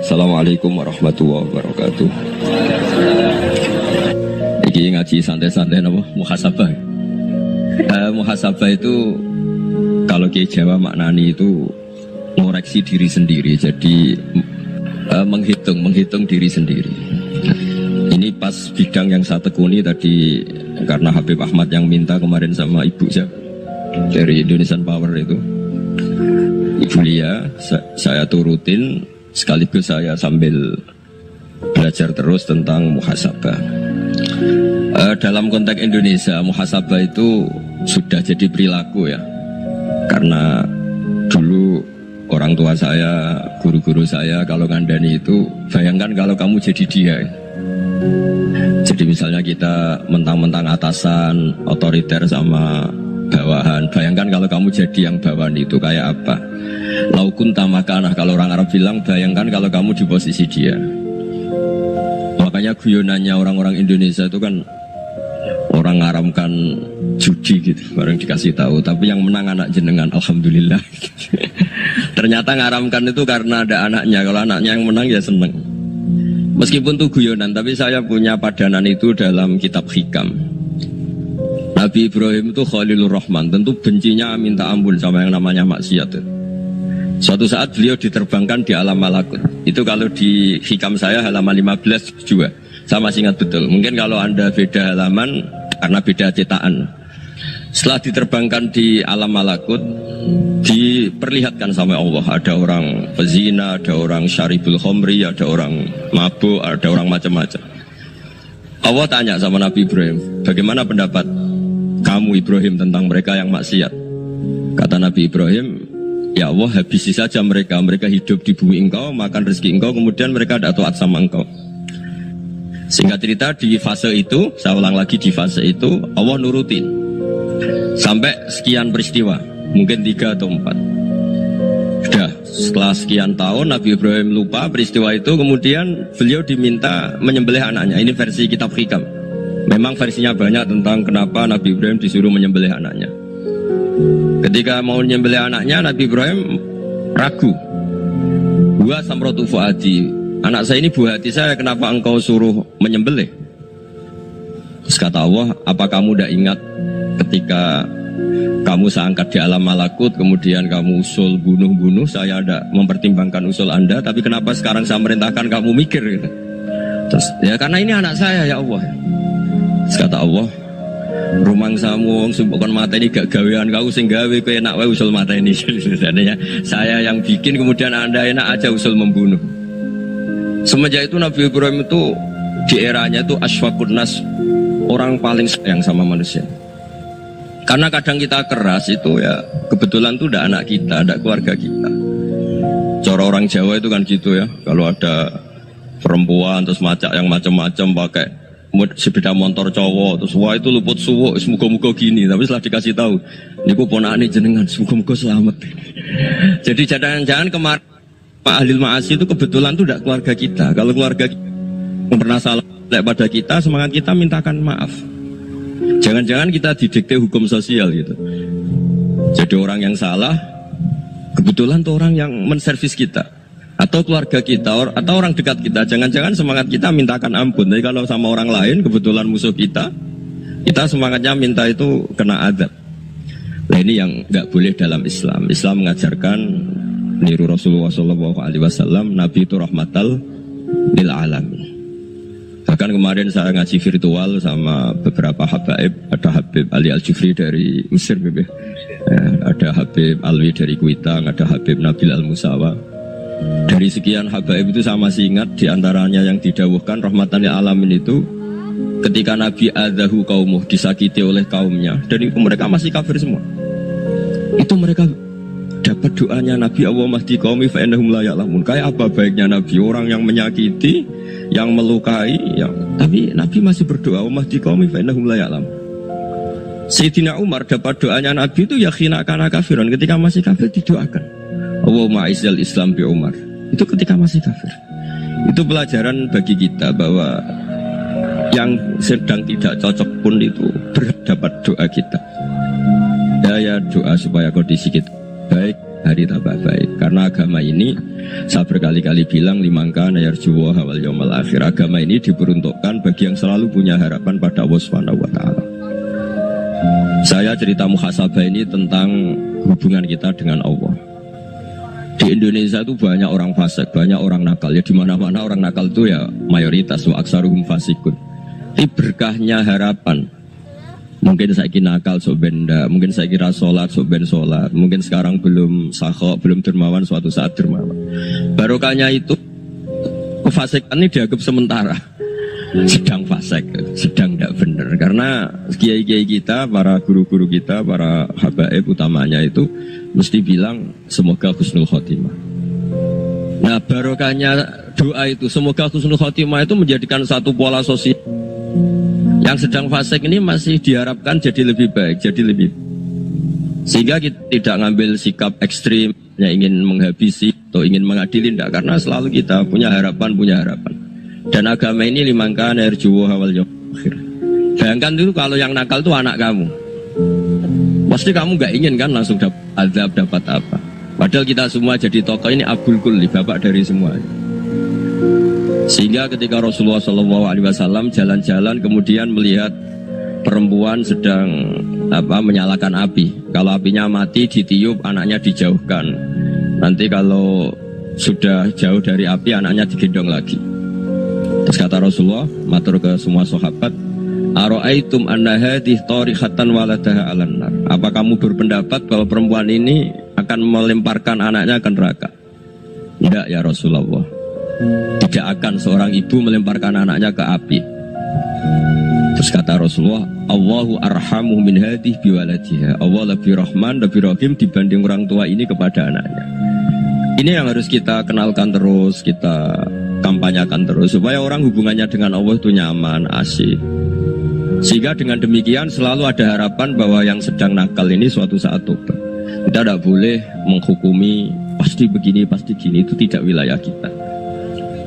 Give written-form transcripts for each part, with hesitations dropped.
Assalamualaikum warahmatullahi wabarakatuh. Iki ngaji santai-santai nama muhasabah. Muhasabah itu kalau Kiai Jawa maknani itu ngoreksi diri sendiri. Jadi menghitung diri sendiri. Ini pas bidang yang saya tekuni tadi karena Habib Ahmad yang minta kemarin sama ibu saya dari Indonesian Power itu. Ibu Lia, saya turutin sekaligus saya sambil belajar terus tentang muhasabah. Dalam konteks Indonesia, muhasabah itu sudah jadi perilaku ya. Karena dulu orang tua saya, guru-guru saya kalau ngandani itu, bayangkan kalau kamu jadi dia. Jadi misalnya kita mentang-mentang atasan, otoriter sama bawahan. Bayangkan kalau kamu jadi yang bawahan itu kayak apa? Laukun tamakana, kalau orang Arab bilang, bayangkan kalau kamu di posisi dia. Makanya guyonannya orang-orang Indonesia itu kan orang ngaramkan judi gitu, bareng dikasih tahu. Tapi yang menang anak jenengan, alhamdulillah. Ternyata ngaramkan itu karena ada anaknya. Kalau anaknya yang menang ya seneng. Meskipun itu guyonan, tapi saya punya padanan itu dalam kitab Hikam. Nabi Ibrahim itu Khalilur Rahman, tentu bencinya minta ampun sama yang namanya maksiat. Suatu saat beliau diterbangkan di alam malakut. Itu kalau di Hikam saya halaman 15 juga. Saya masih ingat betul. Mungkin kalau Anda beda halaman karena beda cetakan. Setelah diterbangkan di alam malakut, diperlihatkan sama Allah, ada orang pezina, ada orang syaribul khomri, ada orang mabuk, ada orang macam-macam. Allah tanya sama Nabi Ibrahim, bagaimana pendapat kamu Ibrahim tentang mereka yang maksiat? Kata Nabi Ibrahim, ya Allah, habisi saja mereka. Mereka hidup di bumi engkau, makan rezeki engkau, kemudian mereka tidak taat sama engkau. Singkat cerita, di fase itu, saya ulang lagi, di fase itu Allah nurutin sampai sekian peristiwa, mungkin 3 atau 4. Sudah setelah sekian tahun Nabi Ibrahim lupa peristiwa itu, kemudian beliau diminta menyembelih anaknya. Ini versi kitab Hikam. Memang versinya banyak tentang kenapa Nabi Ibrahim disuruh menyembelih anaknya. Ketika mau menyembelih anaknya, Nabi Ibrahim ragu. Wa samratu fuadi, anak saya ini buah hati saya, kenapa engkau suruh menyembelih? Terus kata Allah, apa kamu tidak ingat ketika kamu saya angkat di alam malakut, kemudian kamu usul bunuh-bunuh, saya tidak mempertimbangkan usul Anda, tapi kenapa sekarang saya merintahkan kamu mikir gitu? Terus, ya karena ini anak saya ya Allah. Terus kata Allah, rumang samu sumbukan mata ini gak gawean kau sing gawe kowe enak wae usul mata ini. Saya yang bikin, kemudian Anda enak aja usul membunuh. Semenjak itu Nabi Ibrahim itu di eranya itu asfaqun nas, orang paling sayang sama manusia. Karena kadang kita keras itu ya kebetulan tuh udah anak kita, ada keluarga kita. Cara orang Jawa itu kan gitu ya, kalau ada perempuan terus macak yang macam-macam pakai sepeda motor cowok, terus wah itu luput suwuk, semoga-moga gini. Tapi setelah dikasih tahu, niku ponakane jenengan, semoga-moga selamat. Jadi jangan-jangan kemarin Pak Ahlil Ma'asi itu kebetulan tuh tidak keluarga kita. Kalau keluarga kita pernah salah pada kita, semangat kita mintakan maaf. Jangan-jangan kita didikte hukum sosial gitu. Jadi orang yang salah, kebetulan tuh orang yang menservis kita, atau keluarga kita, atau orang dekat kita. Jangan-jangan semangat kita mintakan ampun. Jadi kalau sama orang lain, kebetulan musuh kita semangatnya minta itu kena adab. Nah ini yang nggak boleh dalam Islam. Islam mengajarkan niru Rasulullah SAW, Nabi itu rahmatal lil alamin. Bahkan kemarin saya ngaji virtual sama beberapa habaib, ada Habib Ali Al-Jufri dari Mesir, ada Habib Alwi dari Kuitang, ada Habib Nabil Al-Musawa. Dari sekian habaib itu saya masih ingat diantaranya yang didawuhkan rahmatan lil alamin itu ketika Nabi adzahu qaumuh, disakiti oleh kaumnya, dan itu mereka masih kafir semua. Itu mereka dapat doanya Nabi, Allah mahdi qaumi fa innahum la ya'lamun. Kayak apa baiknya Nabi, orang yang menyakiti, yang melukai, tapi Nabi masih berdoa, Allah mahdi qaumi fa innahum la ya'lamun. Sayyidina Umar dapat doanya Nabi itu yakhina kana kafiran, ketika masih kafir didoakan, Allahumma izzal Islam bi Umar. Itu ketika masih kafir. Itu pelajaran bagi kita bahwa yang sedang tidak cocok pun itu berdapat doa kita. Ya doa supaya kondisi kita baik, hari tambah baik. Karena agama ini, saya berkali-kali bilang, limangka nayarjuwa hawal yawmal akhir. Agama ini diperuntukkan bagi yang selalu punya harapan pada Allah Subhanahu wa Ta'ala. Saya cerita muhasabah ini tentang hubungan kita dengan Allah. Di Indonesia itu banyak orang fasik, banyak orang nakal. Ya di mana-mana orang nakal itu ya mayoritas, wa aksaruhum fasikun. Tapi berkahnya harapan. Mungkin saya kira nakal sok benda, mungkin saya kira sholat sok ben sholat, mungkin sekarang belum sakhok, belum dermawan, suatu saat dermawan. Barokahnya itu kefasikan ini dianggap sementara, sedang fasik, sedang tidak benar. Karena kiai-kiai kita, para guru-guru kita, para habaib utamanya itu mesti bilang semoga husnul khotimah. Nah barokahnya doa itu semoga husnul khotimah itu menjadikan satu pola sosial. Yang sedang fasik ini masih diharapkan jadi lebih baik, jadi lebih. Sehingga kita tidak ngambil sikap ekstrim, yang ingin menghabisi atau ingin mengadili, tidak. Karena selalu kita punya harapan. Dan agama ini limangka nerjuwo hawal yawmal akhir. Bayangkan itu kalau yang nakal itu anak kamu. Pasti kamu gak ingin kan langsung dapat azab, dapat apa. Padahal kita semua jadi tokoh ini abul kulli, bapak dari semuanya. Sehingga ketika Rasulullah SAW jalan-jalan kemudian melihat perempuan sedang menyalakan api. Kalau apinya mati ditiup, anaknya dijauhkan. Nanti kalau sudah jauh dari api, anaknya digendong lagi. Terus kata Rasulullah, matur ke semua sahabat, Aro'aitum anna hadih tarihatan waladaha alan nar. Apa kamu berpendapat bahwa perempuan ini akan melemparkan anaknya ke neraka? Tidak ya Rasulullah. Tidak akan seorang ibu melemparkan anaknya ke api. Terus kata Rasulullah, Allahu arhamu min hadih biwaladiha. Allah lebih rahman, lebih rahim dibanding orang tua ini kepada anaknya. Ini yang harus kita kenalkan terus, kita kampanyakan terus, supaya orang hubungannya dengan Allah itu nyaman, asik. Sehingga dengan demikian selalu ada harapan bahwa yang sedang nakal ini suatu saat tobat. Kita tidak boleh menghukumi pasti begini, pasti gini, itu tidak wilayah kita.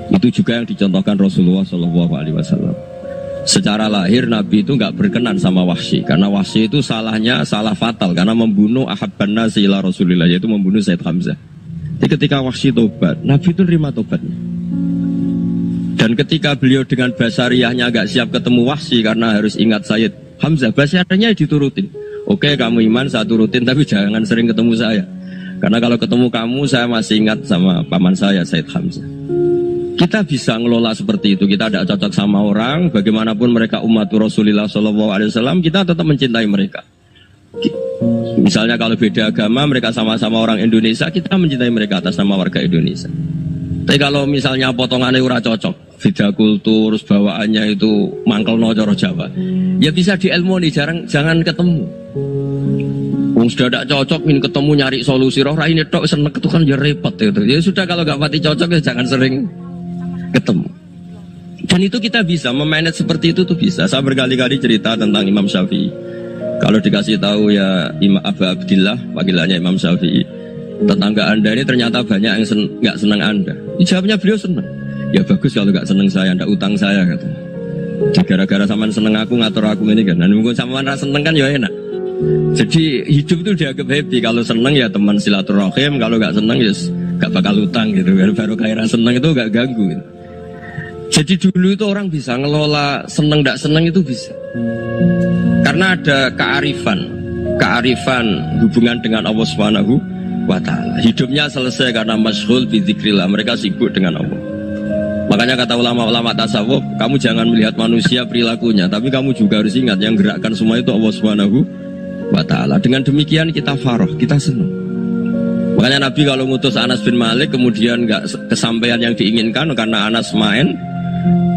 Itu juga yang dicontohkan Rasulullah SAW. Secara lahir Nabi itu nggak berkenan sama Wahsy, karena Wahsy itu salahnya salah fatal karena membunuh ahabban nasi ila Rasulillah, yaitu membunuh Sayyid Hamzah. Jadi ketika Wahsy tobat, Nabi itu terima tobatnya. Dan ketika beliau dengan basariyahnya nggak siap ketemu Wahsy karena harus ingat Sayyid Hamzah, basariyahnya diturutin. Oke, kamu iman saya turutin, tapi jangan sering ketemu saya. Karena kalau ketemu kamu saya masih ingat sama paman saya Sayyid Hamzah. Kita bisa ngelola seperti itu. Kita tidak cocok sama orang, bagaimanapun mereka umat Rasulullah SAW, kita tetap mencintai mereka. Misalnya kalau beda agama, mereka sama-sama orang Indonesia, kita mencintai mereka atas nama warga Indonesia. Tapi kalau misalnya potongannya ora cocok, beda kultur, bawaannya itu mangkel no coro Jawa, ya bisa diilmoni, jangan ketemu. Wong sudah tidak cocok, ingin ketemu nyari solusi. Roh ini tok seneng itu kan ya repot itu. Ya sudah kalau nggak pati cocok ya jangan sering ketemu. Dan itu kita bisa memanage seperti itu tuh bisa. Saya berkali-kali cerita tentang Imam Syafi'i. Kalau dikasih tahu ya Imam Abu Abdillah, wakilannya Imam Syafi'i, tetangga anda ini ternyata banyak yang nggak senang anda. Jawabnya beliau senang. Ya bagus kalau nggak senang saya, ndak utang saya kata. Gara-gara saman seneng aku ngatur aku ini kan. Dan mungkin saman rasa seneng kan ya enak. Jadi hidup itu dianggap happy. Kalau seneng ya teman silaturahim, kalau nggak seneng ya nggak bakal utang gitu. Baru kairan seneng itu nggak ganggu. Gitu. Jadi dulu itu orang bisa ngelola seneng ndak seneng itu bisa. Karena ada kearifan hubungan dengan Allah Subhanahu wa Ta'ala. Hidupnya selesai karena masyghul bi dzikrillah, mereka sibuk dengan Allah. Makanya kata ulama-ulama tasawuf, kamu jangan melihat manusia perilakunya, tapi kamu juga harus ingat yang gerakkan semua itu Allah Subhanahu wa Ta'ala. Dengan demikian kita faroh, kita senang. Makanya Nabi kalau ngutus Anas bin Malik kemudian nggak kesampaian yang diinginkan karena Anas main.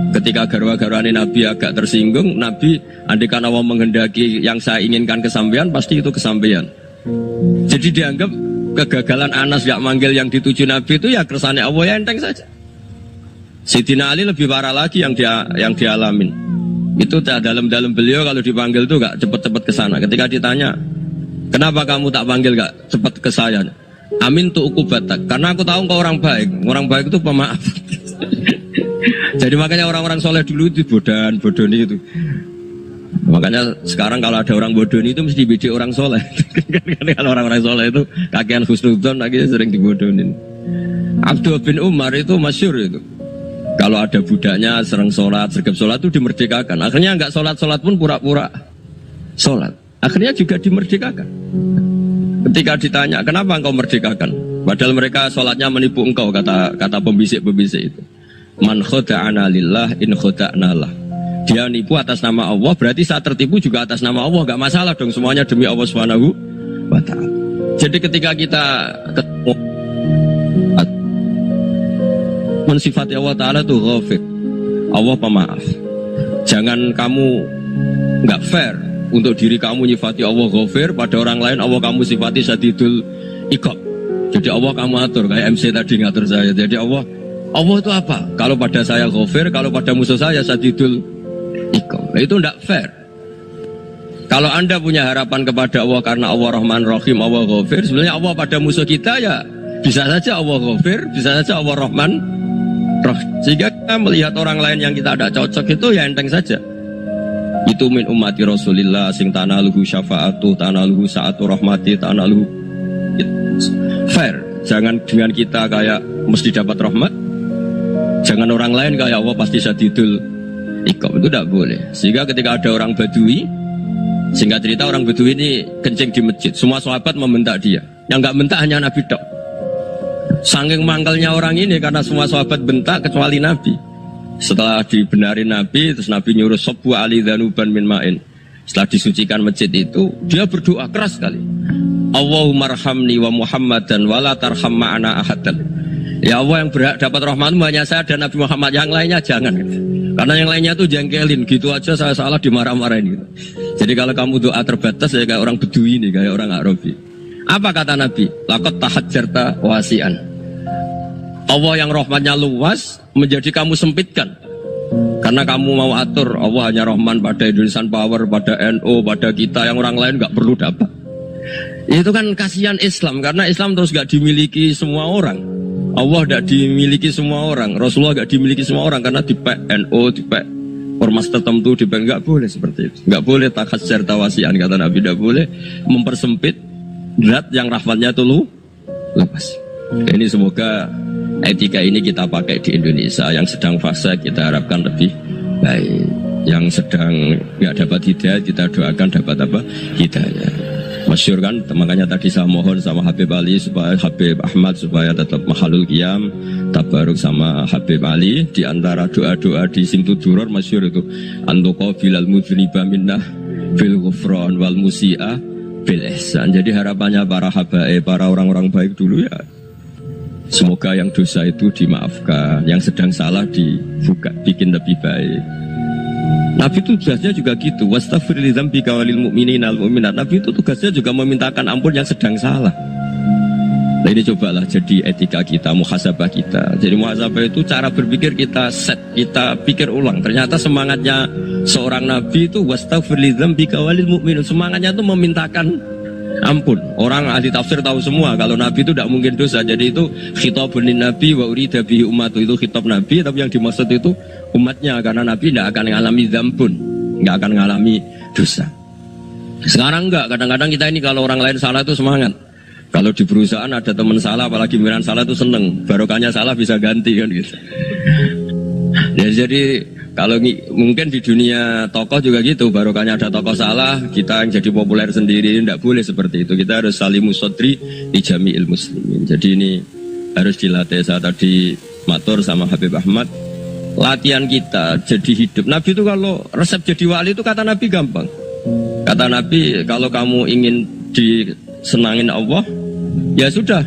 Ketika garwa-garwani Nabi agak tersinggung, Nabi andaikan Allah menghendaki yang saya inginkan kesampaian, pasti itu kesampaian. Jadi dianggap kegagalan Anas gak manggil yang dituju Nabi itu ya kersane Allah, ya enteng saja. Sayyidina Ali lebih parah lagi yang dialamin. Itu dalam beliau kalau dipanggil itu gak cepet-cepet ke sana. Ketika ditanya, kenapa kamu tak panggil gak cepet ke saya? Amin tu ukubatak, karena aku tahu kau orang baik. Orang baik itu pemaaf. Jadi makanya orang-orang soleh dulu itu bodoh itu. Makanya sekarang kalau ada orang bodoh itu mesti bidik orang soleh. Kalau orang-orang soleh itu kakean husnudzon lagi sering dibodohin. Abdul bin Umar itu masyhur itu. Kalau ada budaknya sering sholat, sergap sholat itu dimerdekakan. Akhirnya nggak sholat pun pura-pura sholat. Akhirnya juga dimerdekakan. Ketika ditanya kenapa engkau merdekakan? Padahal mereka sholatnya menipu engkau, kata pembisik-pembisik itu. Man khoda'ana lillah in khoda'na lah. Dia nipu atas nama Allah, berarti saat tertipu juga atas nama Allah, gak masalah dong, semuanya demi Allah Subhanahu wa ta'ala. Jadi ketika kita ketemu mensifati Allah Ta'ala itu ghafir, Allah pemaaf. Jangan kamu gak fair untuk diri kamu nyifati Allah ghafir, pada orang lain Allah kamu sifati syadidul iqab. Jadi Allah kamu atur, kayak MC tadi ngatur saya. Jadi Allah itu apa? Kalau pada saya ghafir, kalau pada musuh saya syadidul iqab. Nah, itu tidak fair. Kalau Anda punya harapan kepada Allah karena Allah Rahman Rahim, Allah Ghafir, sebenarnya Allah pada musuh kita ya bisa saja Allah Ghafir, bisa saja Allah Rahman Rahim. Sehingga kita melihat orang lain yang kita tidak cocok itu ya enteng saja. Itu min ummati Rasulillah sing tanaluhu syafa'atu, tanaluhu sa'atu rahmati, tanaluhu fair. Jangan dengan kita kayak mesti dapat rahmat. Jangan orang lain kayak Allah pasti syadidul iqab, itu tidak boleh. Sehingga ketika ada orang Badui, singkat cerita orang Badui ini kencing di masjid, semua sahabat membentak dia. Yang nggak bentak hanya Nabi tok. Saking mangkelnya orang ini karena semua sahabat bentak kecuali Nabi. Setelah dibenarin Nabi, terus Nabi nyuruh sobu ali dhanuban min ma'in. Setelah disucikan masjid itu, dia berdoa keras sekali. Allahumma arhamni wa Muhammadan wa la tarham ma'ana ahadan. Ya Allah, yang berhak dapat rahmatmu hanya saya dan Nabi Muhammad, yang lainnya jangan. Karena yang lainnya tuh jengkelin, gitu aja saya salah dimarah-marahin gitu. Jadi kalau kamu doa terbatas ya kayak orang Bedui ini, kayak orang Arabi. Apa kata Nabi? Laqad tahajjarta wasi'an. Allah yang rahmatnya luas menjadi kamu sempitkan. Karena kamu mau atur Allah hanya Rahman pada Indonesian Power, pada NU, pada kita, yang orang lain nggak perlu dapat. Itu kan kasihan Islam, karena Islam terus nggak dimiliki semua orang. Allah tidak dimiliki semua orang, Rasulullah tidak dimiliki semua orang, karena di NU, di ormas tertentu, di nggak boleh seperti itu. Nggak boleh takhasyar tawasian, kata Nabi, tidak boleh mempersempit zat yang rahmatnya itu luas. Ini semoga etika ini kita pakai di Indonesia. Yang sedang fase kita harapkan lebih baik. Yang sedang nggak dapat hidayah kita doakan dapat apa? Hidayah. Masyhur kan, makanya tadi saya mohon sama Habib Ali supaya Habib Ahmad supaya tetap mahalul qiyam, tabaruk sama Habib Ali. Di antara doa-doa di Simtud Duror masyhur itu antuqa bilal mudhniba minnah bil ghufran wal musi'ah bil ihsan. Jadi harapannya para habaib, para orang-orang baik dulu ya, semoga yang dosa itu dimaafkan, yang sedang salah dibuka, bikin lebih baik. Nabi itu tugasnya juga gitu. Wastaghfir li dzambika walil mu'minina wal mu'minat. Nabi itu tugasnya juga memintakan ampun yang sedang salah. Nah ini cobalah jadi etika kita, muhasabah kita. Jadi muhasabah itu cara berpikir kita set, kita pikir ulang. Ternyata semangatnya seorang nabi itu wastaghfir li dzambika walil mu'minat. Semangatnya itu memintakan ampun. Orang ahli tafsir tahu semua kalau Nabi itu tidak mungkin dosa. Jadi itu khitabun lin Nabi wa urida bihi ummatu, itu khitab Nabi, tapi yang dimaksud itu umatnya, karena Nabi tidak akan mengalami dzambun, nggak akan mengalami dosa. Sekarang enggak, kadang-kadang kita ini kalau orang lain salah itu semangat. Kalau di perusahaan ada teman salah, apalagi pimpinan salah itu seneng, barokahnya salah bisa ganti kan gitu. Ya, jadi kalau mungkin di dunia tokoh juga gitu, barokahnya ada tokoh salah, kita yang jadi populer sendiri, tidak boleh seperti itu. Kita harus salimus sodri di jami'il muslimin. Jadi ini harus dilatih. Saya tadi matur sama Habib Ahmad, latihan kita jadi hidup. Nabi itu kalau resep jadi wali itu kata Nabi gampang. Kata Nabi, kalau kamu ingin disenangin Allah, ya sudah.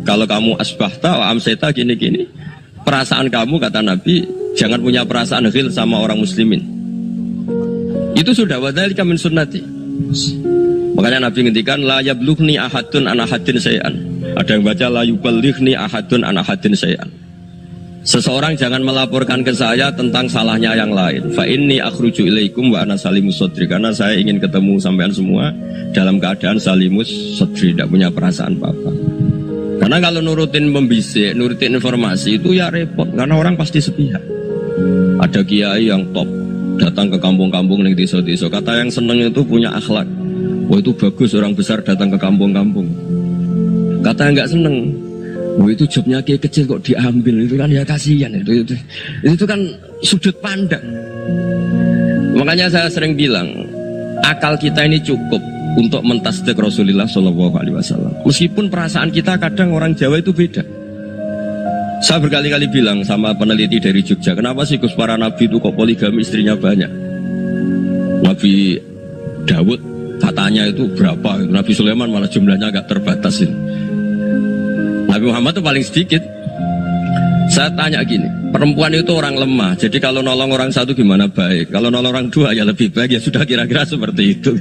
Kalau kamu asbahta wa amseta gini-gini, perasaan kamu, kata Nabi, jangan punya perasaan ghil sama orang muslimin. Itu sudah wadzalika min sunnati. Makanya Nabi ngendikan la yablughni ahadun an ahadin syai'an. Ada yang baca la yuballighni ahadun an ahadin syai'an. Seseorang jangan melaporkan ke saya tentang salahnya yang lain. Fa inni akhruju ilaikum wa ana salimus sodri. Karena saya ingin ketemu sampean semua dalam keadaan salimus sodri, tidak punya perasaan apa-apa. Karena kalau nurutin membisik, nurutin informasi itu ya repot. Karena orang pasti sepihak. Ada kiai yang top, datang ke kampung-kampung ning desa-desa. Kata yang seneng itu punya akhlak. Wah itu bagus orang besar datang ke kampung-kampung. Kata yang nggak seneng, wah itu jobnya kayak kecil kok diambil, itu kan ya kasihan itu kan sudut pandang. Makanya saya sering bilang, akal kita ini cukup untuk mentasdik Rasulullah Shallallahu Alaihi Wasallam. Meskipun perasaan kita kadang orang Jawa itu beda. Saya berkali-kali bilang sama peneliti dari Jogja, kenapa sih Gus para nabi itu kok poligami istrinya banyak? Nabi Dawud katanya itu berapa? Nabi Sulaiman malah jumlahnya agak terbatas ini. Nabi Muhammad itu paling sedikit. Saya tanya gini, perempuan itu orang lemah, jadi kalau nolong orang satu gimana baik, kalau nolong orang dua ya lebih baik, ya sudah kira-kira seperti itu.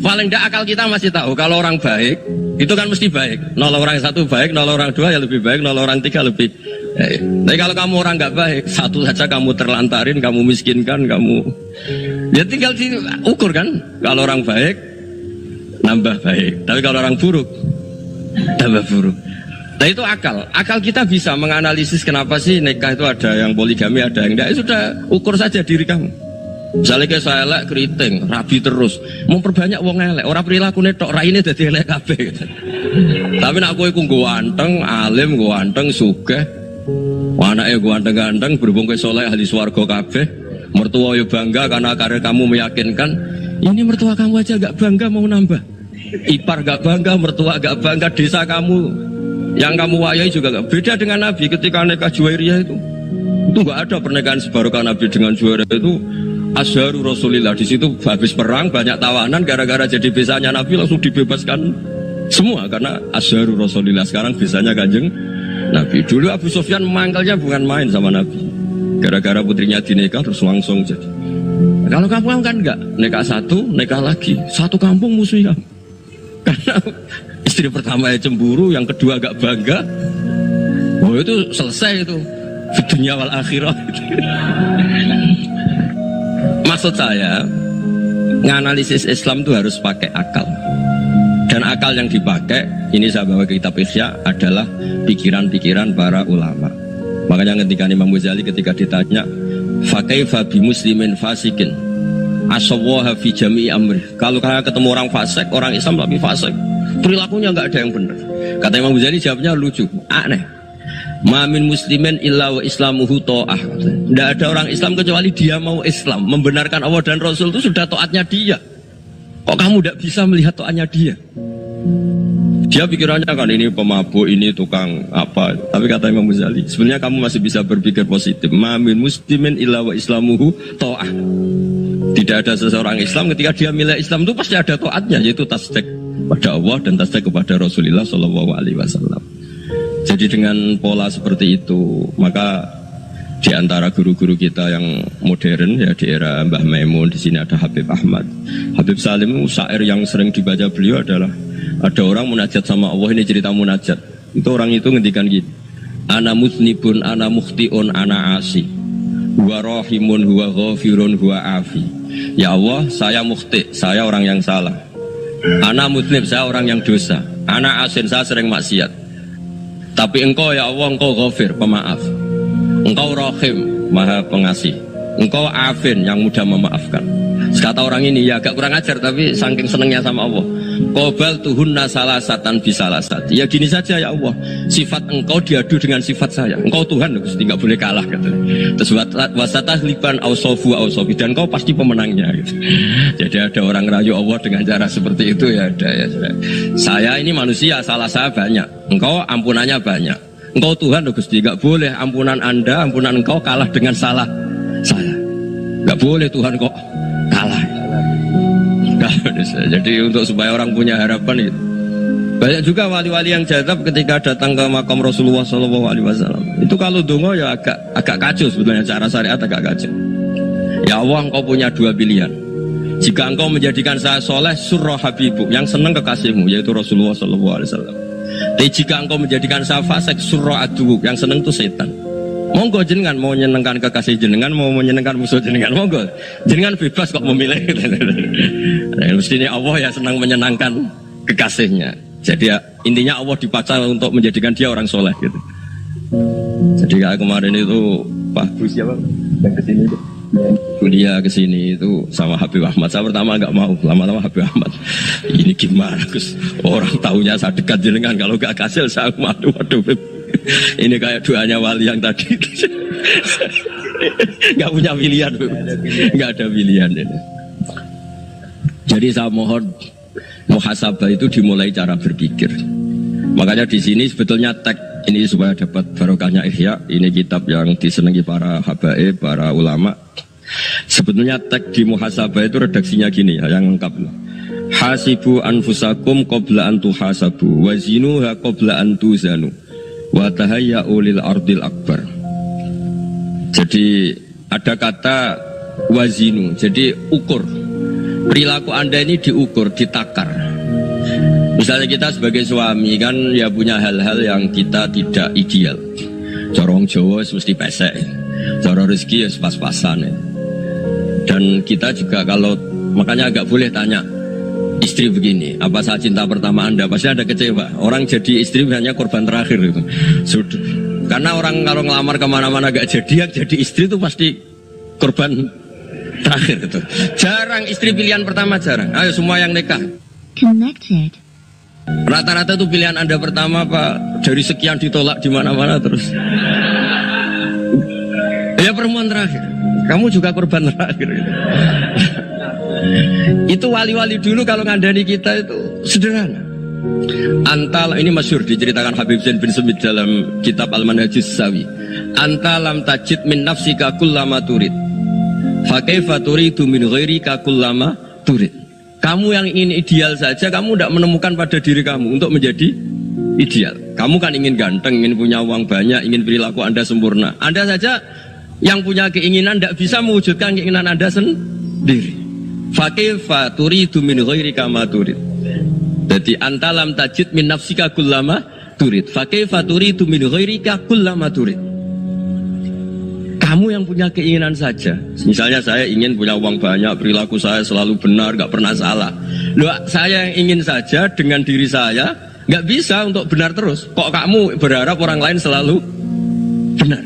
Paling tidak akal kita masih tahu kalau orang baik itu kan mesti baik, nolong orang satu baik, nolong orang dua ya lebih baik, nolong orang tiga lebih baik. Tapi kalau kamu orang nggak baik, satu saja kamu terlantarin, kamu miskinkan, kamu ya tinggal diukur kan. Kalau orang baik nambah baik, tapi kalau orang buruk tambah buruk. Nah itu akal. Akal kita bisa menganalisis kenapa sih nikah itu ada yang poligami, ada yang enggak. Sudah ukur saja diri kamu. Misalnya kayak saya elek keriting, rabi terus, memperbanyak wong elek. Orang perilaku netok, raine dadi elek kabeh. Tapi nak kowe ku ganteng, alim, ganteng, sugih. Anake ganteng-ganteng, berhubung kowe saleh ahli swarga kabeh. Mertua yo bangga karena karir kamu meyakinkan. Ini mertua kamu aja enggak bangga mau nambah. Ipar enggak bangga, mertua enggak bangga, desa kamu yang kamu wayai juga gak beda dengan Nabi ketika nikah Juwairiyah itu gak ada pernikahan sebarokah Nabi dengan Juwairiyah itu Azharu Rasulillah. Di situ habis perang banyak tawanan, gara-gara jadi besanya Nabi langsung dibebaskan semua karena Azharu Rasulillah. Sekarang besanya Kanjeng Nabi. Dulu Abu Sufyan memangkalnya bukan main sama Nabi, gara-gara putrinya dinikah terus langsung jadi. Kalau kamu kan enggak, nikah satu, nikah lagi, satu kampung musuhnya. Karena istri pertama ya cemburu, yang kedua agak bangga. Oh itu selesai itu dunia wal akhirah. Maksud saya, nganalisis Islam itu harus pakai akal. Dan akal yang dipakai, ini saya bawa ke kitab Ihya, adalah pikiran-pikiran para ulama. Makanya ketika Imam Ghazali ketika ditanya, fakaifa bi muslimin fasikin asawaha fi jami'i amri. Kalau kalian ketemu orang fasik, orang Islam tapi fasik, perilakunya nggak ada yang benar. Kata Imam Ghazali jawabnya lucu, aneh. Ma min muslimin illa wa islamuhu ta'ah. Tidak ada orang Islam kecuali dia mau Islam, membenarkan Allah dan Rasul itu sudah taatnya dia. Kok kamu tidak bisa melihat taatnya dia? Dia pikirannya kan ini pemabuk, ini tukang apa. Tapi kata Imam Ghazali, sebenarnya kamu masih bisa berpikir positif. Ma min muslimin illa wa islamuhu ta'ah. Tidak ada seseorang Islam ketika dia milih Islam itu pasti ada taatnya, yaitu tasdik pada Allah dan tasdik kepada Rasulullah Shallallahu Alaihi Wasallam. Jadi dengan pola seperti itu, maka di antara guru-guru kita yang modern ya di era Mbah Maimun, di sini ada Habib Ahmad, Habib Salim, syair yang sering dibaca beliau adalah ada orang munajat sama Allah. Ini cerita munajat. Itu orang itu ngendikan gini, ana musnibun, ana mukhtiun, ana asi, huwa rahimun, huwa ghafirun, huwa afi. Ya Allah, saya mukhti, saya orang yang salah. Ana muslim, saya orang yang dosa. Ana asin, saya sering maksiat. Tapi engkau ya Allah, engkau ghafir, pemaaf. Engkau rahim, maha pengasih. Engkau afin, yang mudah memaafkan. Kata orang ini ya agak kurang ajar, tapi saking senengnya sama Allah. Qobal tuhunna salasatan bisalasat. Ya gini saja ya Allah, sifat engkau diadu dengan sifat saya. Engkau Tuhan, Gusti, nggak boleh kalah katanya. Terus wasatah liban ausofu ausofi, dan engkau pasti pemenangnya gitu. Jadi ada orang rayu Allah dengan cara seperti itu ya ada ya. Saya ini manusia, salah saya banyak. Engkau ampunannya banyak. Engkau Tuhan, Gusti, nggak boleh ampunan Anda, ampunan engkau kalah dengan salah saya. Nggak boleh Tuhan kok kalah. Jadi untuk supaya orang punya harapan itu. Banyak juga wali-wali yang jadab ketika datang ke makam Rasulullah SAW. Itu kalau dongo ya agak kacau sebetulnya, cara syariat agak kacau. Ya Allah, engkau punya dua pilihan. Jika engkau menjadikan saya soleh, surah habibu, yang senang kekasihmu, yaitu Rasulullah SAW. Tapi jika engkau menjadikan saya fasik, surah aduuk, yang senang itu setan. Monggo jenengan mau menyenangkan kekasih jenengan, mau menyenangkan musuh jenengan, monggo jenengan bebas kok memilih. Mestinya Allah ya senang menyenangkan kekasihnya. Jadi ya, intinya Allah dipaksa untuk menjadikan dia orang soleh gitu. Jadi kayak kemarin itu Pak Gus siapa yang kesini itu kuliah ke sini itu sama Habib Ahmad. Saya pertama nggak mau, lama-lama Habib Ahmad. Ini gimana Gus? Orang taunya saya dekat jenengan, kalau nggak kasil saya waduh. Ini kayak doanya wali yang tadi. Nggak punya pilihan, nggak ada pilihan. Jadi saya mohon muhasabah itu dimulai cara berpikir. Makanya di sini sebetulnya tag ini supaya dapat barokahnya Ihya. Ini kitab yang disenangi para habaib, para ulama. Sebetulnya tag di muhasabah itu redaksinya gini ya, yang lengkap. Hasibu anfusakum qabla an tuhasabu wazinuha qabla an tuzanu wa tahayya'u lil ardil akbar. Jadi ada kata wazinu, jadi ukur. Perilaku Anda ini diukur, ditakar. Misalnya kita sebagai suami kan ya punya hal-hal yang kita tidak ideal. Corong Jawa mesti pesek, cara rezeki ya pas-pasan ya. Dan kita juga kalau makanya agak boleh tanya istri begini, apa saat cinta pertama Anda? Pasti ada kecewa. Orang jadi istri hanya korban terakhir itu. Sudah. Karena orang kalau ngelamar kemana-mana gak jadi, yang jadi istri itu pasti korban terakhir itu. Jarang istri pilihan pertama, jarang. Ayo semua yang nikah. Connected. Rata-rata itu pilihan Anda pertama Pak, dari sekian ditolak di mana-mana terus. Ya perempuan terakhir. Kamu juga korban terakhir. Itu wali-wali dulu kalau ngandani kita itu sederhana. Antal ini masyhur diceritakan Habib Zain bin Semit dalam kitab Al-Manhajus Sawi. Anta lam tajid min nafsika kullama turid. Fa kaifa turidu min ghairika kullama turid. Kamu yang ingin ideal saja, kamu tidak menemukan pada diri kamu untuk menjadi ideal. Kamu kan ingin ganteng, ingin punya uang banyak, ingin perilaku Anda sempurna. Anda saja yang punya keinginan tidak bisa mewujudkan keinginan Anda sendiri. Fa kaifa turidu min ghairika ma turid. Jadi anta lam tajid min nafsika kullama turid. Fa kaifa turidu min ghairika kullama turid. Kamu yang punya keinginan saja. Misalnya saya ingin punya uang banyak, perilaku saya selalu benar, gak pernah salah. Loh, saya yang ingin saja dengan diri saya, gak bisa untuk benar terus. Kok kamu berharap orang lain selalu benar?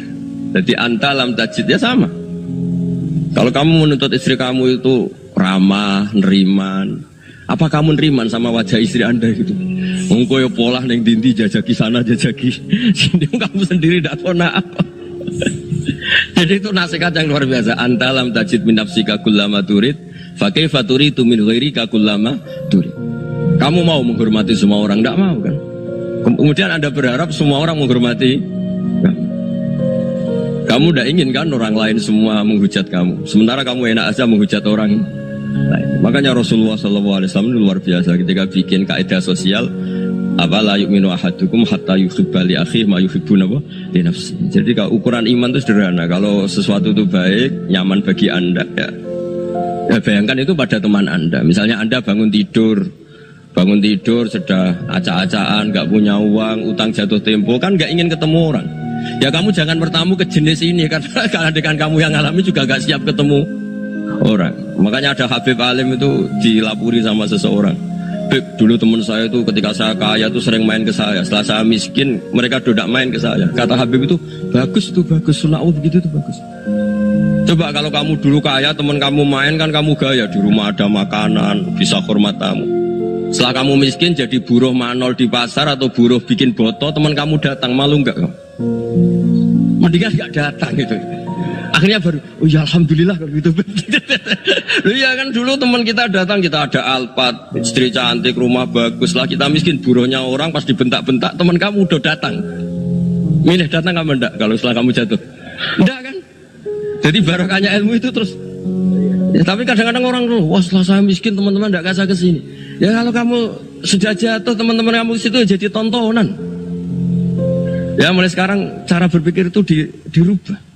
Jadi anta lam tajid ya sama. Kalau kamu menuntut istri kamu itu ramah, neriman, apa kamu neriman sama wajah istri Anda gitu? Engkau ya pola neng dindi jajaki sana jajaki sini, kamu sendiri tidak tahu apa. Jadi itu nasihat yang luar biasa. Anta lam tajid min nafsika kullama turid, fa kaifa turidu min ghairika kullama turid. Kamu mau menghormati semua orang? Tidak mau kan? Kemudian Anda berharap semua orang menghormati kamu. Tidak ingin kan orang lain semua menghujat kamu. Sementara kamu enak aja menghujat orang lain. Makanya Rasulullah SAW luar biasa ketika bikin kaidah sosial. Apa la yu'minu ahadukum hatta yuhibba li akhihi ma yuhibbu li nafsi. Jadi kalau ukuran iman itu sederhana. Kalau sesuatu itu baik, nyaman bagi Anda ya bayangkan itu pada teman Anda. Misalnya Anda bangun tidur sudah acak-acakan, gak punya uang, utang jatuh tempo, kan gak ingin ketemu orang. Ya kamu jangan bertamu ke jenis ini karena kalau dengan kamu yang alami juga gak siap ketemu orang. Makanya ada Habib Alim itu dilapuri sama seseorang. Habib, dulu teman saya itu ketika saya kaya itu sering main ke saya. Setelah saya miskin, mereka tidak main ke saya. Kata Habib itu, bagus, sunau begitu itu bagus. Coba kalau kamu dulu kaya, teman kamu main kan kamu gaya. Di rumah ada makanan, bisa hormat tamu. Setelah kamu miskin jadi buruh manol di pasar atau buruh bikin botol, teman kamu datang, malu enggak kamu? Mendingan enggak datang gitu. Akhirnya baru, oh ya alhamdulillah kalau gitu. Loh ya kan dulu teman kita datang, kita ada Alphard, istri cantik, rumah bagus lah, kita miskin, buruhnya orang pas dibentak-bentak, teman kamu udah datang. Milih datang kamu enggak kalau setelah kamu jatuh? Enggak kan? Jadi barokahnya ilmu itu terus. Ya, tapi kadang-kadang orang tuh, wah setelah saya miskin teman-teman enggak kasih ke sini. Ya kalau kamu sudah jatuh, teman-teman kamu di situ jadi tontonan. Ya mulai sekarang cara berpikir itu dirubah.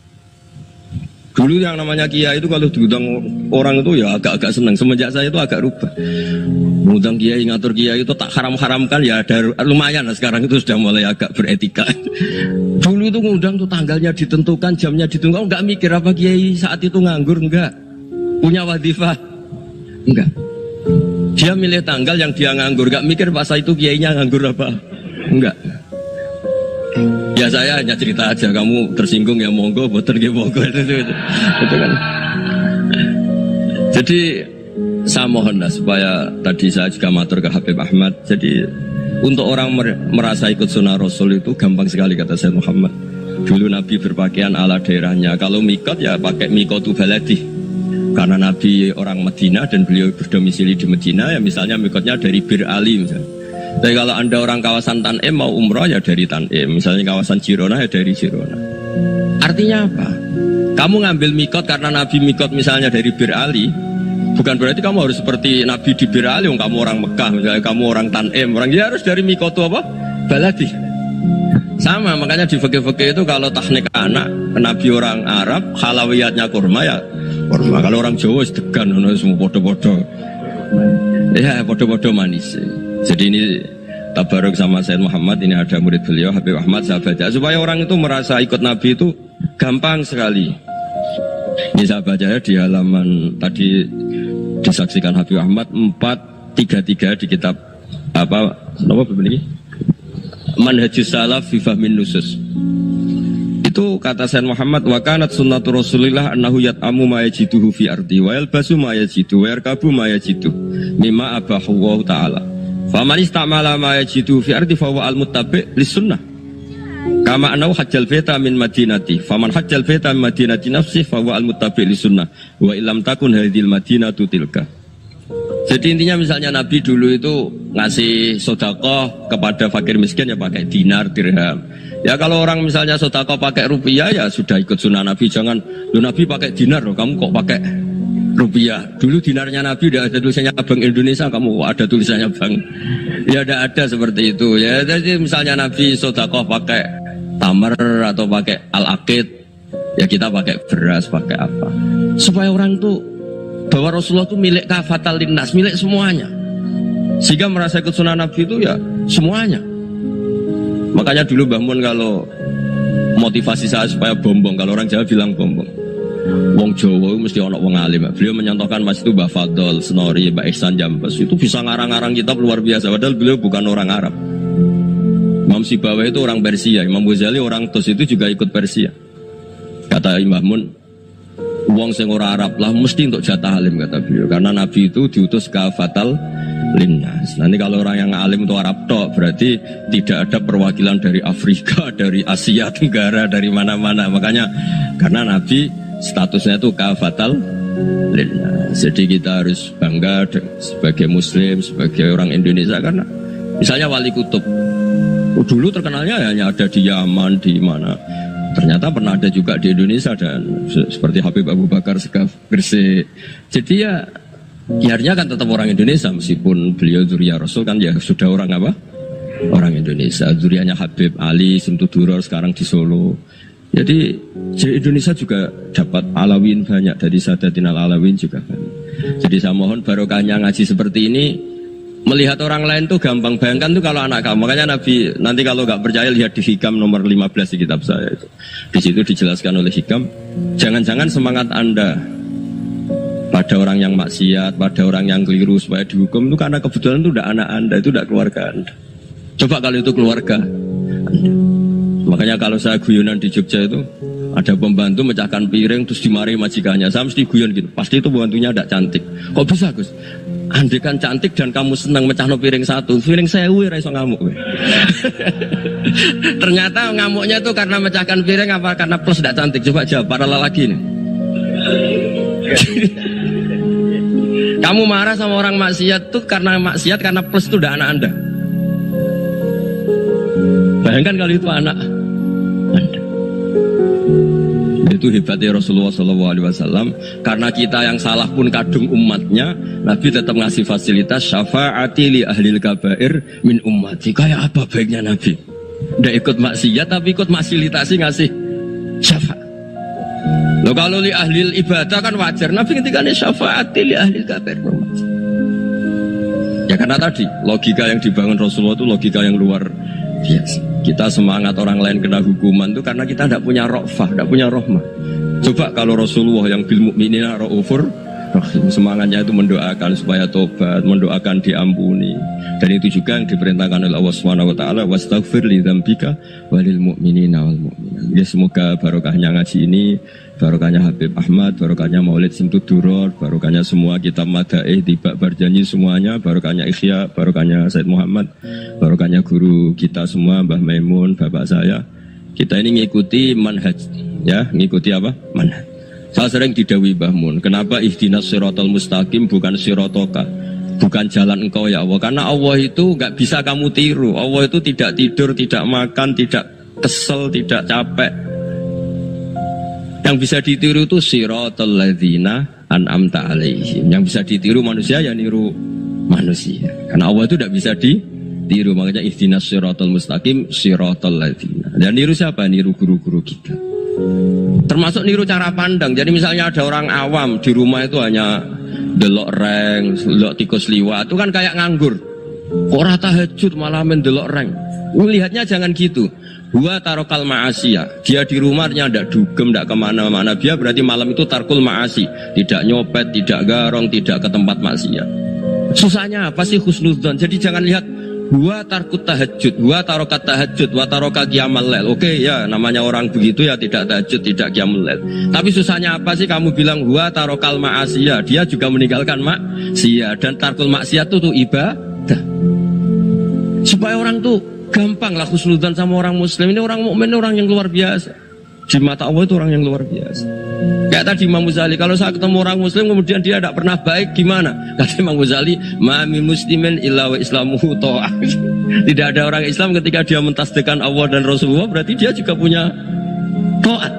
Dulu yang namanya kiai itu kalau diundang orang itu ya agak-agak senang. Semenjak saya itu agak rubah. Mengundang kiai, ngatur kiai itu tak haram-haramkan ya ada lumayan lah, sekarang itu sudah mulai agak beretika. Dulu itu ngundang tuh tanggalnya ditentukan, jamnya ditentukan. Enggak mikir apa kiai saat itu nganggur, enggak. Punya wadifah, enggak. Dia milih tanggal yang dia nganggur, enggak mikir pas itu kiainya nganggur apa. Enggak. Ya saya hanya cerita aja, kamu tersinggung ya monggo, boten nggih monggo itu kan. Jadi saya mohonlah supaya tadi saya juga matur ke Habib Ahmad. Jadi untuk orang merasa ikut sunnah Rasul itu gampang sekali kata Sayyid Muhammad. Dulu Nabi berpakaian ala daerahnya. Kalau mikot ya pakai mikotu baladi. Karena Nabi orang Madinah dan beliau berdomisili di Madinah ya misalnya mikotnya dari Bir Ali misalnya. Tapi kalau Anda orang kawasan Tanim mau umroh ya dari Tanim. Misalnya kawasan Jirona ya dari Jirona. Artinya apa? Kamu ngambil mikot karena Nabi mikot misalnya dari Bir Ali, bukan berarti kamu harus seperti Nabi di Bir Ali. Kamu orang Mekah, misalnya kamu orang Tanim, orang dia harus dari mikot itu apa? Baladi. Sama, makanya di fikih-fikih itu kalau teknik anak Nabi orang Arab, halawiyatnya kurma ya kurma. Kalau orang Jawa sedegan, semua bodoh-bodoh. Ya bodoh-bodoh manis. Jadi ini tabaruk sama Sayyid Muhammad, ini ada murid beliau Habib Ahmad, saya baca supaya orang itu merasa ikut Nabi itu gampang sekali. Ini saya baca ya di halaman tadi disaksikan Habib Ahmad 433 di kitab apa begini? Manhajus Salaf fi Fahmin Nusus. Itu kata Sayyid Muhammad wa kanat sunnatu Rasulillah annahu yat'amu ma yajiduhu fi ardi wa yalbasu ma yajidu wa yarkabu ma yajidu mimma abahu Allah taala. Faman istamala ma yajidu fi ardi fa huwa al-muttabi' lis-sunnah. Kama annahu hajjal baita min madinati. Faman hajjal baita min madinati nafsi fa huwa al-muttabi' lis-sunnah. Wa illam takun hadhil madinatu tilka. Jadi intinya misalnya Nabi dulu itu ngasih sedekah kepada fakir miskin ya pakai dinar, dirham. Ya kalau orang misalnya sedekah pakai rupiah ya sudah ikut sunnah Nabi. Jangan lu Nabi pakai dinar loh, kamu kok pakai rupiah. Dulu dinarnya Nabi udah ada tulisannya Bank Indonesia, kamu ada tulisannya Bank. Ya udah ada seperti itu. Ya jadi misalnya Nabi sedekah pakai tamar atau pakai al-aqid, ya kita pakai beras, pakai apa. Supaya orang tuh bahwa Rasulullah itu milik kafatal linnas, milik semuanya. Sehingga merasa ikut sunnah Nabi itu ya semuanya. Makanya dulu Mbah Mun kalau motivasi saya supaya bombong, kalau orang Jawa bilang bombong. Wong Jawa mesti ono wong alim. Beliau menyontohkan Mas itu Mbah Fadol, Senori, Mbah Ihsan Jambes. Itu bisa ngarang-ngarang kitab luar biasa. Padahal beliau bukan orang Arab. Imam Sibawa itu orang Persia, Imam Ghazali orang Tus itu juga ikut Persia. Kata Mbah Mun, wong sing ora Arab lah mesti untuk jatah alim kata beliau. Karena Nabi itu diutus kafatal linnas. Nanti kalau orang yang alim itu Arab tok berarti tidak ada perwakilan dari Afrika, dari Asia Tenggara, dari mana-mana. Makanya karena Nabi statusnya itu kafatal linnas. Jadi kita harus bangga sebagai Muslim, sebagai orang Indonesia karena misalnya Wali Kutub dulu terkenalnya hanya ada di Yaman, di mana. Ternyata pernah ada juga di Indonesia dan seperti Habib Abu Bakar Segaf Gresik. Jadi ya akhirnya kan tetap orang Indonesia meskipun beliau zuriyah Rasul kan ya sudah orang apa? Orang Indonesia. Zuriyahnya Habib Ali Simtuduror sekarang di Solo. Jadi Indonesia juga dapat Alawin banyak dari Sadatin Al-Alawin juga banyak. Jadi saya mohon barokahnya ngaji seperti ini. Melihat orang lain tuh gampang, bayangkan tuh kalau anak kamu. Makanya Nabi nanti kalau nggak percaya lihat di Hikam nomor 15 di kitab saya itu. Di situ dijelaskan oleh Hikam, jangan-jangan semangat Anda pada orang yang maksiat, pada orang yang keliru supaya dihukum itu karena kebetulan itu udah anak Anda, itu udah keluarga Anda. Coba kalau itu keluarga Anda. Makanya kalau saya guyonan di Jogja itu ada pembantu mecahkan piring terus dimarahi majikannya, saya mesti guyon gitu. Pasti itu pembantunya tidak cantik. Kok bisa Gus? Andai kan cantik dan kamu senang mecahno piring satu, piring 1000 ora iso ngamuk. Ternyata ngamuknya tuh karena mecahkan piring apa karena plus tidak cantik? Coba jawab para lelaki nih. Kamu marah sama orang maksiat tuh karena maksiat karena plus itu udah anak Anda. Bayangkan kalau itu anak Anda. Itu hebatnya Rasulullah SAW. Karena kita yang salah pun kadung umatnya, Nabi tetap ngasih fasilitas syafaati li ahlil kabair min ummati. Kayak apa baiknya Nabi? Udah ikut maksiat tapi ikut fasilitasi ngasih syafaat. Loh kalau li ahlil ibadah kan wajar. Nabi ketika ini syafaati li ahlil kabair min ummati. Ya karena tadi logika yang dibangun Rasulullah itu logika yang luar biasa. Kita semangat orang lain kena hukuman itu karena kita tidak punya ra'fah, tidak punya rahmah. Coba kalau Rasulullah yang bil mukminina raufur Rahim. Semangatnya itu mendoakan supaya tobat, mendoakan diampuni. Dan itu juga yang diperintahkan oleh Allah Subhanahu wa taala, wastaghfir li dzambika walil mu'minina wal mu'minat. Ya, semoga barokahnya ngaji ini, barokahnya Habib Ahmad, barokahnya Maulid Simtud Duror, barokahnya semua kitab Madaih, Tiba Barjanji semuanya, barokahnya Ikhya, barokahnya Said Muhammad, barokahnya guru kita semua, Mbah Maimun, bapak saya. Kita ini ngikuti manhaj, ya, ngikuti apa? Manhaj. Saya sering didhawuhi Mbah Mun, kenapa ihdinas siratal mustaqim bukan siratoka, bukan jalan engkau ya Allah? Karena Allah itu nggak bisa kamu tiru. Allah itu tidak tidur, tidak makan, tidak kesel, tidak capek. Yang bisa ditiru itu siratal ladzina an'amta alaihim. Yang bisa ditiru manusia ya niru manusia. Karena Allah itu tidak bisa ditiru. Makanya ihdinas siratal mustaqim siratal ladzina. Dan niru siapa? Niru guru-guru kita. Termasuk niru cara pandang. Jadi misalnya ada orang awam di rumah itu hanya delok reng, delok tikus liwat, itu kan kayak nganggur. Kok ora tahajud malah mendelok reng. Lihatnya jangan gitu. Huwa tarokal ma'asiyah. Dia di rumahnya ndak dugem, ndak kemana-mana. Dia berarti malam itu tarkul ma'asi. Tidak nyopet, tidak garong, tidak ke tempat maksiat. Susahnya apa sih husnudzon? Jadi jangan lihat huwa tarkut tahajud, huwa tarokat tahajud, wa taroka qiyamul lail. Oke ya, namanya orang begitu ya tidak tahajud, tidak qiyamul lail. Tapi susahnya apa sih kamu bilang huwa tarokal ma'asiyah? Dia juga meninggalkan maksiat, dan tarkul maksiat itu tuh ibadah. Supaya orang tuh gampang lah husnudzon sama orang muslim. Ini orang mukmin, orang yang luar biasa. Di mata Allah itu orang yang luar biasa. Kayak tadi Imam Ghazali, kalau saya ketemu orang muslim kemudian dia tidak pernah baik, gimana? Kata Imam Ghazali, ma min muslimin illa wa islamuhu ta'ah. Tidak ada orang Islam ketika dia mentasdihkan Allah dan Rasulullah, berarti dia juga punya taat.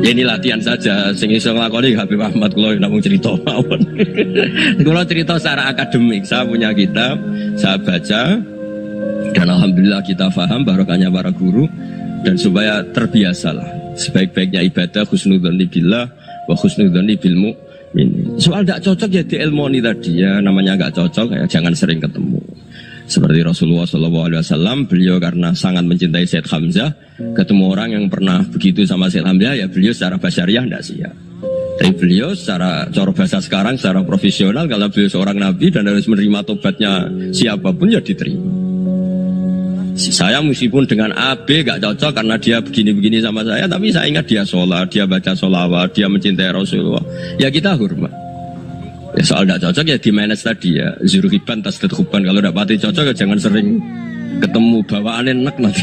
Ya ini latihan saja. Sing iso nglakoni Habib Ahmad kula namung cerita mawon. Kula cerita secara akademik. Saya punya kitab, saya baca, dan alhamdulillah kita paham barokahnya para guru. Dan supaya terbiasalah sebaik-baiknya ibadah husnudzoni billah wa husnudzoni bil mu'min. Soal tidak cocok ya diilmoni tadi ya, namanya nggak cocok ya jangan sering ketemu. Seperti Rasulullah SAW, beliau karena sangat mencintai Said Hamzah, ketemu orang yang pernah begitu sama Said Hamzah ya beliau secara basyariah tidak siap. Tapi beliau secara cara bahasa sekarang, secara profesional, kalau beliau seorang nabi dan harus menerima tobatnya siapapun ya diterima. Saya meskipun dengan A, B gak cocok karena dia begini-begini sama saya, tapi saya ingat dia sholat, dia baca sholawat, dia mencintai Rasulullah. Ya kita hormat. Ya soal gak cocok ya di manage tadi ya. Zuruhiban tasdid huban. Kalau gak pati cocok ya jangan sering ketemu, bawaannya enak nanti.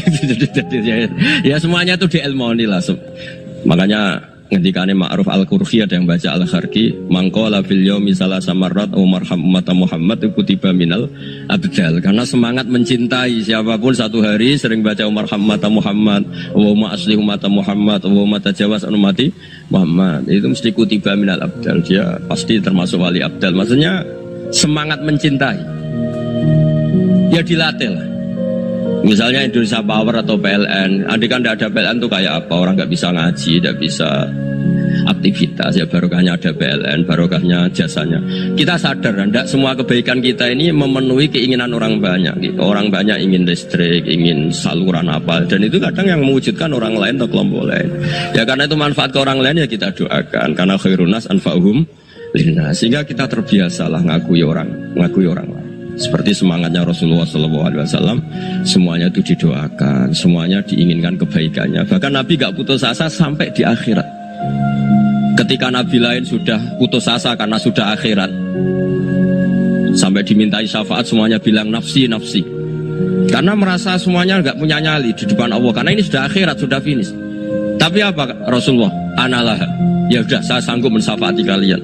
Ya semuanya itu diilmoni lah. Makanya ngendikane Ma'ruf Al-Qurfi ada yang baca Al-Kharki, mangqala fil yaumi salasa marrat aw marham ummata Muhammad kutiba minal abdal. Karena semangat mencintai siapapun satu hari sering baca marham ummata Muhammad, wa asli ummata Muhammad, wa tajawaz an ummati Muhammad, itu mesti kutiba minal abdal. Dia pasti termasuk wali abdal. Maksudnya semangat mencintai ya dilatih lah. Misalnya Indonesia Power atau PLN, andai kan tidak ada PLN tuh kayak apa? Orang nggak bisa ngaji, tidak bisa aktivitas. Ya barokahnya ada PLN, barokahnya jasanya. Kita sadar, tidak semua kebaikan kita ini memenuhi keinginan orang banyak. Gitu. Orang banyak ingin listrik, ingin saluran apa, dan itu kadang yang mewujudkan orang lain atau kelompok lain. Ya karena itu manfaat ke orang lain ya kita doakan. Karena khairunas anfa'uhum linnas. Sehingga kita terbiasalah ngakui orang lain. Seperti semangatnya Rasulullah SAW, semuanya itu didoakan, semuanya diinginkan kebaikannya. Bahkan Nabi gak putus asa sampai di akhirat. Ketika Nabi lain sudah putus asa karena sudah akhirat, sampai dimintai syafaat semuanya bilang nafsi, nafsi. Karena merasa semuanya gak punya nyali di depan Allah. Karena ini sudah akhirat, sudah finish. Tapi apa Rasulullah? Analah. Ya sudah, saya sanggup mensyafaati kalian.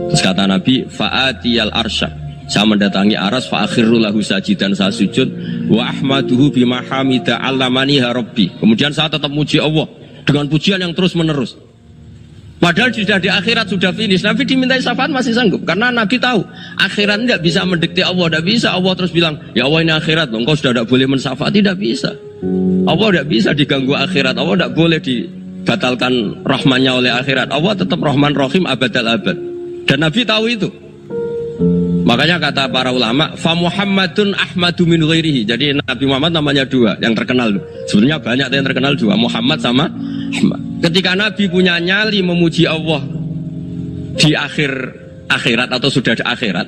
Terus kata Nabi, fa'atiyal arsya. Saya mendatangi aras fa akhirru lahu sajidan, saya sujud wa ahmaduhu bima hamida 'allamaniha rabbi. Kemudian saya tetap muji Allah dengan pujian yang terus menerus. Padahal sudah di akhirat sudah finish. Nabi dimintai syafaat masih sanggup karena Nabi tahu akhirat tidak bisa mendikte Allah, tidak bisa. Allah terus bilang, "Ya Allah ini akhirat, engkau sudah tidak boleh mensyafaat." Tidak bisa. Allah tidak bisa diganggu akhirat. Allah tidak boleh dibatalkan rahmannya oleh akhirat. Allah tetap Rahman Rahim abadal abad. Dan Nabi tahu itu. Makanya kata para ulama, fa Muhammadun ahmadu min ghairihi. Jadi Nabi Muhammad namanya dua yang terkenal. Sebenarnya banyak yang terkenal dua, Muhammad sama Ahmad. Ketika Nabi punya nyali memuji Allah di akhir akhirat atau sudah ada akhirat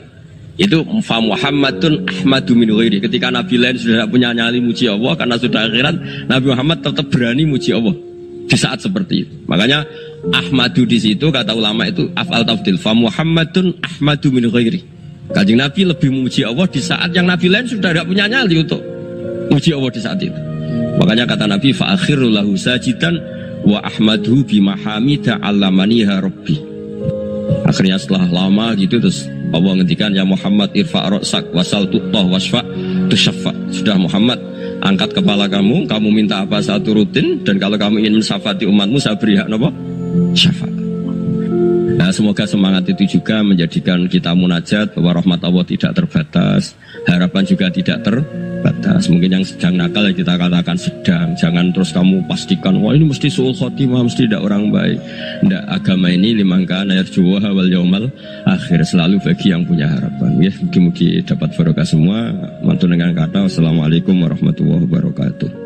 itu fa Muhammadun ahmadu min ghairi. Ketika nabi lain sudah tidak punya nyali muji Allah karena sudah akhirat, Nabi Muhammad tetap berani muji Allah di saat seperti itu. Makanya ahmadu di situ kata ulama itu af'al tafdil, fa Muhammadun ahmadu min ghairi. Kanjeng Nabi lebih memuji Allah di saat yang nabi lain sudah tidak punya nyali untuk muji Allah di saat itu. Makanya kata Nabi fa akhiru lahu sajidan wa ahmaduhu bi mahamida 'allamaniha rabbi. Akhirnya setelah lama gitu terus Allah ngendikan ya Muhammad irfa' ra'sak wasal tu'tah wasfa' tusyaffa. Sudah Muhammad, angkat kepala kamu minta apa saya turutin, dan kalau kamu ingin mensyafaati umatmu saya beri hak apa? Syafaat. Nah, semoga semangat itu juga menjadikan kita munajat bahwa rahmat Allah tidak terbatas, harapan juga tidak terbatas. Mungkin yang sedang nakal ya kita katakan sedang. Jangan terus kamu pastikan wah ini mesti suul khotimah, mesti tidak orang baik. Tidak, agama ini liman kana yarjuha wal yaumal akhir, selalu bagi yang punya harapan. Ya, mugi-mugi dapat barokah semua. Mantu dengan kata wassalamualaikum warahmatullahi wabarakatuh.